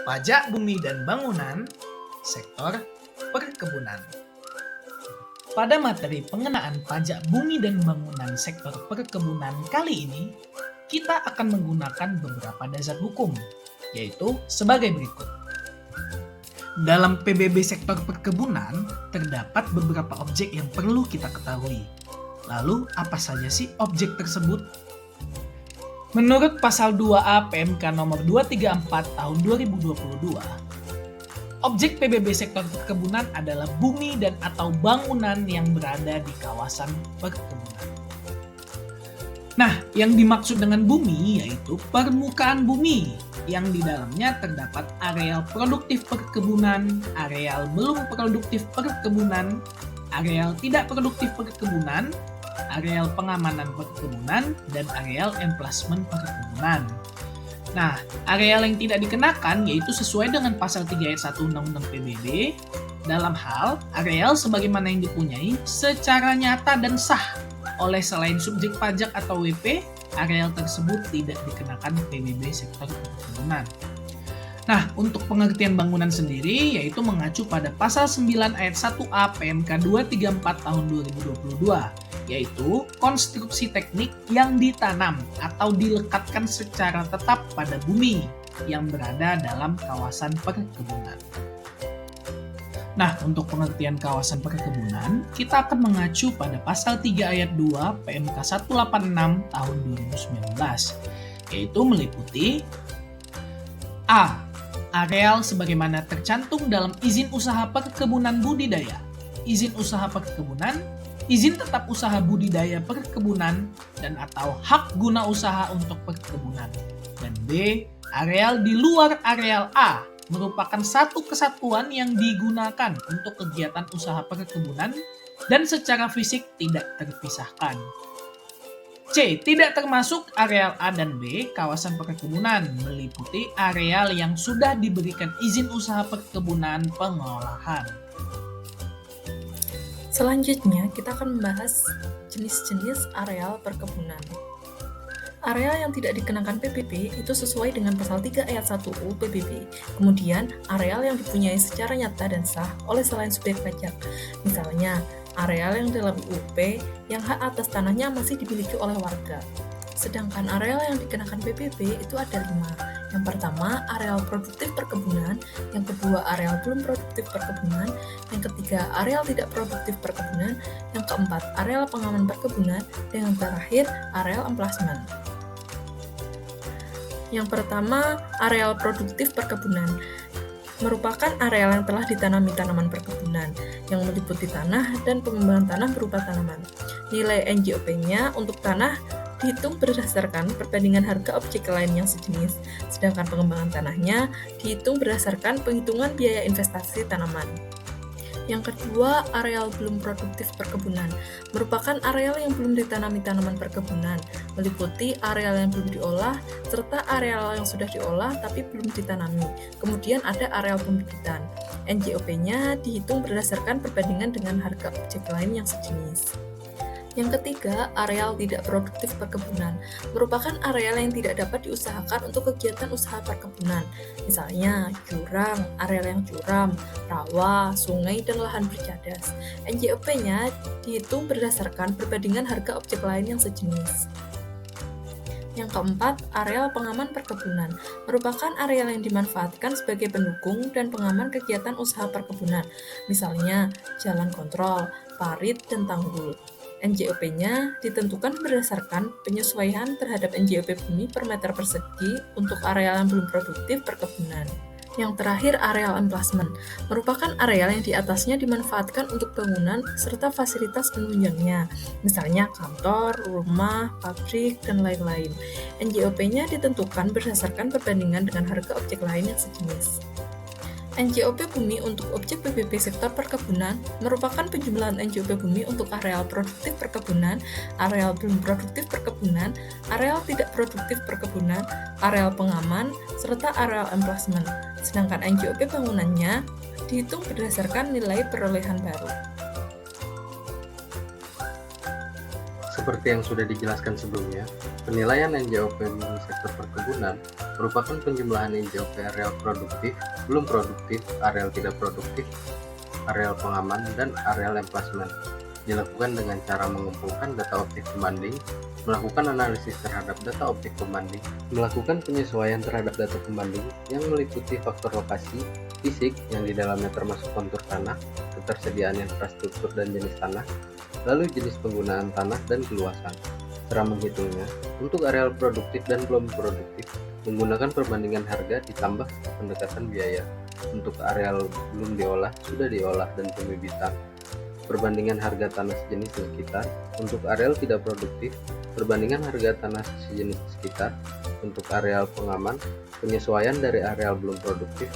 Pajak bumi dan bangunan, sektor perkebunan. Pada materi pengenaan pajak bumi dan bangunan sektor perkebunan kali ini, kita akan menggunakan beberapa dasar hukum, yaitu sebagai berikut. Dalam PBB sektor perkebunan, terdapat beberapa objek yang perlu kita ketahui. Lalu, apa saja sih objek tersebut? Menurut Pasal 2A PMK nomor 234 tahun 2022, objek PBB sektor perkebunan adalah bumi dan atau bangunan yang berada di kawasan perkebunan. Nah, yang dimaksud dengan bumi yaitu permukaan bumi yang di dalamnya terdapat areal produktif perkebunan, areal belum produktif perkebunan, areal tidak produktif perkebunan, areal pengamanan perkebunan, dan areal emplasmen perkebunan. Nah, areal yang tidak dikenakan yaitu sesuai dengan pasal 3 ayat 1 Undang-Undang PBB dalam hal areal sebagaimana yang dipunyai secara nyata dan sah oleh selain subjek pajak atau WP, areal tersebut tidak dikenakan PBB sektor perkebunan. Nah, untuk pengertian bangunan sendiri yaitu mengacu pada pasal 9 ayat 1A PMK 234 tahun 2022, yaitu konstruksi teknik yang ditanam atau dilekatkan secara tetap pada bumi yang berada dalam kawasan perkebunan. Nah, untuk pengertian kawasan perkebunan, kita akan mengacu pada pasal 3 ayat 2 PMK 186 tahun 2019, yaitu meliputi A. Areal sebagaimana tercantum dalam izin usaha perkebunan budidaya, izin usaha perkebunan, izin tetap usaha budidaya perkebunan, dan atau hak guna usaha untuk perkebunan. Dan B. Areal di luar areal A merupakan satu kesatuan yang digunakan untuk kegiatan usaha perkebunan dan secara fisik tidak terpisahkan. C. Tidak termasuk areal A dan B kawasan perkebunan, meliputi areal yang sudah diberikan izin usaha perkebunan pengolahan. Selanjutnya, kita akan membahas jenis-jenis areal perkebunan. Areal yang tidak dikenakan PBB itu sesuai dengan pasal 3 ayat 1 PBB. Kemudian, areal yang dipunyai secara nyata dan sah oleh selain subjek pajak. Misalnya, areal yang dalam UP yang hak atas tanahnya masih dimiliki oleh warga. Sedangkan areal yang dikenakan PBB itu ada 5. Yang pertama, areal produktif perkebunan. Yang kedua, areal belum produktif perkebunan. Yang ketiga, areal tidak produktif perkebunan. Yang keempat, areal pengaman perkebunan. Dan yang terakhir, areal emplasmen. Yang pertama, areal produktif perkebunan merupakan areal yang telah ditanami tanaman perkebunan yang meliputi tanah dan pengembangan tanah berupa tanaman. Nilai NJOP-nya untuk tanah dihitung berdasarkan perbandingan harga objek lain yang sejenis, sedangkan pengembangan tanahnya dihitung berdasarkan penghitungan biaya investasi tanaman. Yang kedua, areal belum produktif perkebunan merupakan areal yang belum ditanami tanaman perkebunan, meliputi areal yang belum diolah, serta areal yang sudah diolah tapi belum ditanami. Kemudian ada areal pembibitan. NJOP-nya dihitung berdasarkan perbandingan dengan harga objek lain yang sejenis. Yang ketiga, areal tidak produktif perkebunan merupakan areal yang tidak dapat diusahakan untuk kegiatan usaha perkebunan. Misalnya, jurang, areal yang curam, rawa, sungai, dan lahan bercadas. NJOP-nya dihitung berdasarkan perbandingan harga objek lain yang sejenis. Yang keempat, areal pengaman perkebunan merupakan areal yang dimanfaatkan sebagai pendukung dan pengaman kegiatan usaha perkebunan. Misalnya, jalan kontrol, parit, dan tanggul. NJOP-nya ditentukan berdasarkan penyesuaian terhadap NJOP bumi per meter persegi untuk areal yang belum produktif perkebunan. Yang terakhir, areal emplasmen merupakan areal yang di atasnya dimanfaatkan untuk bangunan serta fasilitas penunjangnya, misalnya kantor, rumah, pabrik, dan lain-lain. NJOP-nya ditentukan berdasarkan perbandingan dengan harga objek lain yang sejenis. NJOP bumi untuk objek PBB sektor perkebunan merupakan penjumlahan NJOP bumi untuk areal produktif perkebunan, areal belum produktif perkebunan, areal tidak produktif perkebunan, areal pengaman, serta areal emplasmen. Sedangkan NJOP bangunannya dihitung berdasarkan nilai perolehan baru. Seperti yang sudah dijelaskan sebelumnya, penilaian NJOP bumi sektor perkebunan merupakan penjumlahan NJOP areal produktif, belum produktif, areal tidak produktif, areal pengaman, dan areal emplacement. Dilakukan dengan cara mengumpulkan data objek pembanding, melakukan analisis terhadap data objek pembanding, melakukan penyesuaian terhadap data pembanding yang meliputi faktor lokasi, fisik yang di dalamnya termasuk kontur tanah, ketersediaan infrastruktur dan jenis tanah, lalu jenis penggunaan tanah dan keluasan. Cara menghitungnya, untuk areal produktif dan belum produktif, menggunakan perbandingan harga ditambah pendekatan biaya. Untuk areal belum diolah, sudah diolah dan pembibitan, perbandingan harga tanah sejenis di sekitar. Untuk areal tidak produktif, perbandingan harga tanah sejenis di sekitar. Untuk areal pengaman, penyesuaian dari areal belum produktif,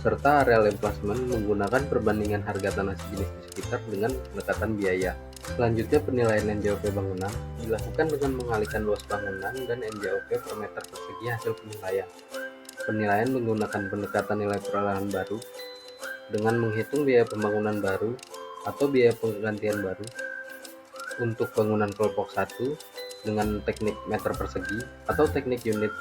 serta areal emplacement menggunakan perbandingan harga tanah sejenis di sekitar dengan pendekatan biaya. Selanjutnya, penilaian NJOP bangunan dilakukan dengan mengalihkan luas bangunan dan NJOP per meter persegi hasil penilaian. Penilaian menggunakan pendekatan nilai perolahan baru dengan menghitung biaya pembangunan baru atau biaya penggantian baru untuk bangunan kelompok 1 dengan teknik meter persegi atau teknik unit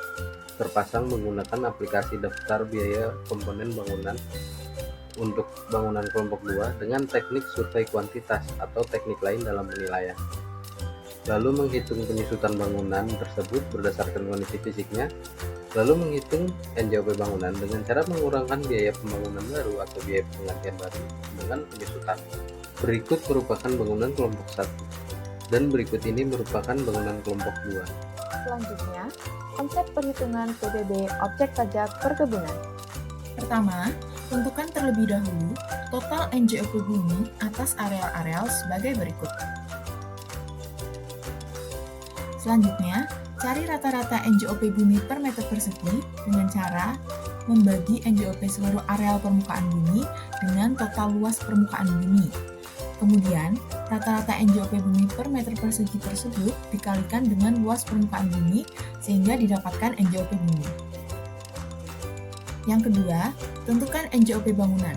terpasang menggunakan aplikasi daftar biaya komponen bangunan untuk bangunan kelompok 2 dengan teknik survei kuantitas atau teknik lain dalam penilaian. Lalu menghitung penyusutan bangunan tersebut berdasarkan kondisi fisiknya, lalu menghitung NJOP bangunan dengan cara mengurangkan biaya pembangunan baru atau biaya penggantian baru dengan penyusutan. Berikut merupakan bangunan kelompok 1 dan berikut ini merupakan bangunan kelompok 2. Selanjutnya, konsep perhitungan PBB objek pajak perkebunan. Pertama, tentukan terlebih dahulu total NJOP bumi atas areal-areal sebagai berikut. Selanjutnya, cari rata-rata NJOP bumi per meter persegi dengan cara membagi NJOP seluruh areal permukaan bumi dengan total luas permukaan bumi. Kemudian, rata-rata NJOP bumi per meter persegi tersebut dikalikan dengan luas permukaan bumi sehingga didapatkan NJOP bumi. Yang kedua, tentukan NJOP bangunan.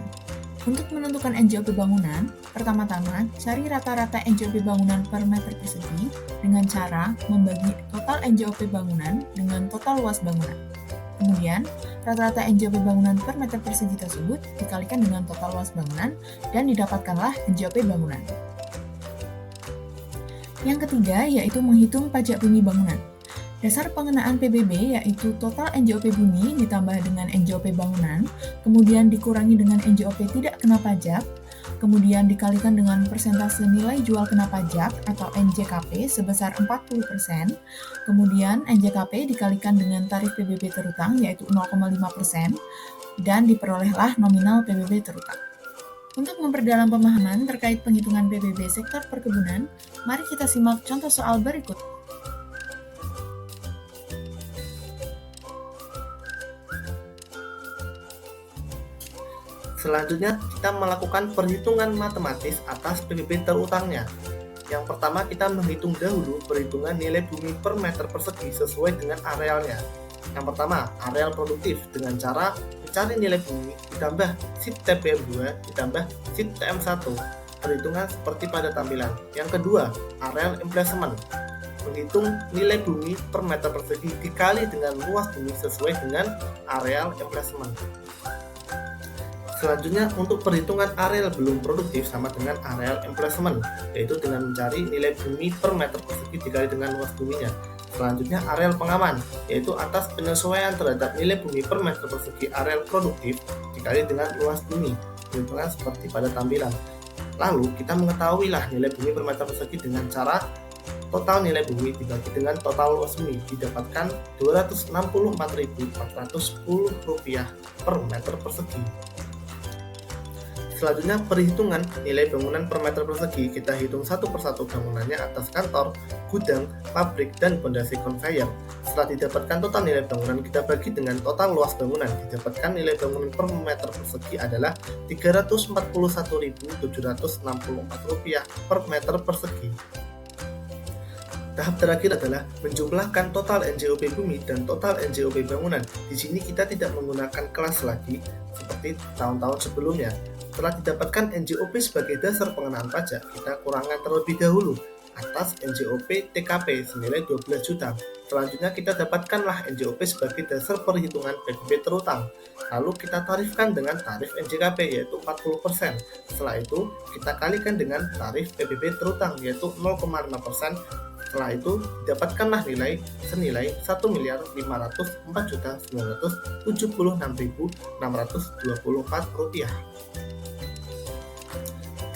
Untuk menentukan NJOP bangunan, pertama-tama cari rata-rata NJOP bangunan per meter persegi dengan cara membagi total NJOP bangunan dengan total luas bangunan. Kemudian, rata-rata NJOP bangunan per meter persegi tersebut dikalikan dengan total luas bangunan dan didapatkanlah NJOP bangunan. Yang ketiga yaitu menghitung pajak bumi bangunan. Dasar pengenaan PBB yaitu total NJOP bumi ditambah dengan NJOP bangunan, kemudian dikurangi dengan NJOP tidak kena pajak, kemudian dikalikan dengan persentase nilai jual kena pajak atau NJKP sebesar 40%, kemudian NJKP dikalikan dengan tarif PBB terutang yaitu 0,5%, dan diperolehlah nominal PBB terutang. Untuk memperdalam pemahaman terkait penghitungan PBB sektor perkebunan, mari kita simak contoh soal berikut. Selanjutnya, kita melakukan perhitungan matematis atas PBB terutangnya. Yang pertama, kita menghitung dahulu perhitungan nilai bumi per meter persegi sesuai dengan arealnya. Yang pertama, areal produktif dengan cara mencari nilai bumi ditambah SIT TPM2 ditambah SIT TM1. Perhitungan seperti pada tampilan. Yang kedua, areal emplacement. Menghitung nilai bumi per meter persegi dikali dengan luas bumi sesuai dengan areal emplacement. Selanjutnya, untuk perhitungan areal belum produktif sama dengan areal emplacement, yaitu dengan mencari nilai bumi per meter persegi dikali dengan luas buminya. Selanjutnya, areal pengaman, yaitu atas penyesuaian terhadap nilai bumi per meter persegi areal produktif dikali dengan luas bumi. Perhitungan seperti pada tampilan. Lalu, kita mengetahuilah nilai bumi per meter persegi dengan cara total nilai bumi dibagi dengan total luas bumi, didapatkan Rp264.410 per meter persegi. Selanjutnya, perhitungan nilai bangunan per meter persegi. Kita hitung satu persatu bangunannya atas kantor, gudang, pabrik, dan pondasi konveyor. Setelah didapatkan total nilai bangunan, kita bagi dengan total luas bangunan. Didapatkan nilai bangunan per meter persegi adalah Rp341.764 per meter persegi. Tahap terakhir adalah menjumlahkan total NJOP bumi dan total NJOP bangunan. Di sini kita tidak menggunakan kelas lagi seperti tahun-tahun sebelumnya. Setelah didapatkan NJOP sebagai dasar pengenaan pajak, kita kurangkan terlebih dahulu atas NJOP TKP senilai 12 juta. Selanjutnya kita dapatkanlah NJOP sebagai dasar perhitungan PBB terutang. Lalu kita tarifkan dengan tarif NJKP yaitu 40%. Setelah itu kita kalikan dengan tarif PBB terutang yaitu 0,5%. Setelah itu didapatkanlah nilai senilai Rp1.504.976.624.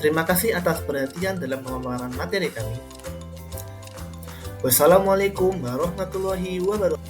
Terima kasih atas perhatian dalam pemaparan materi kami. Wassalamualaikum warahmatullahi wabarakatuh.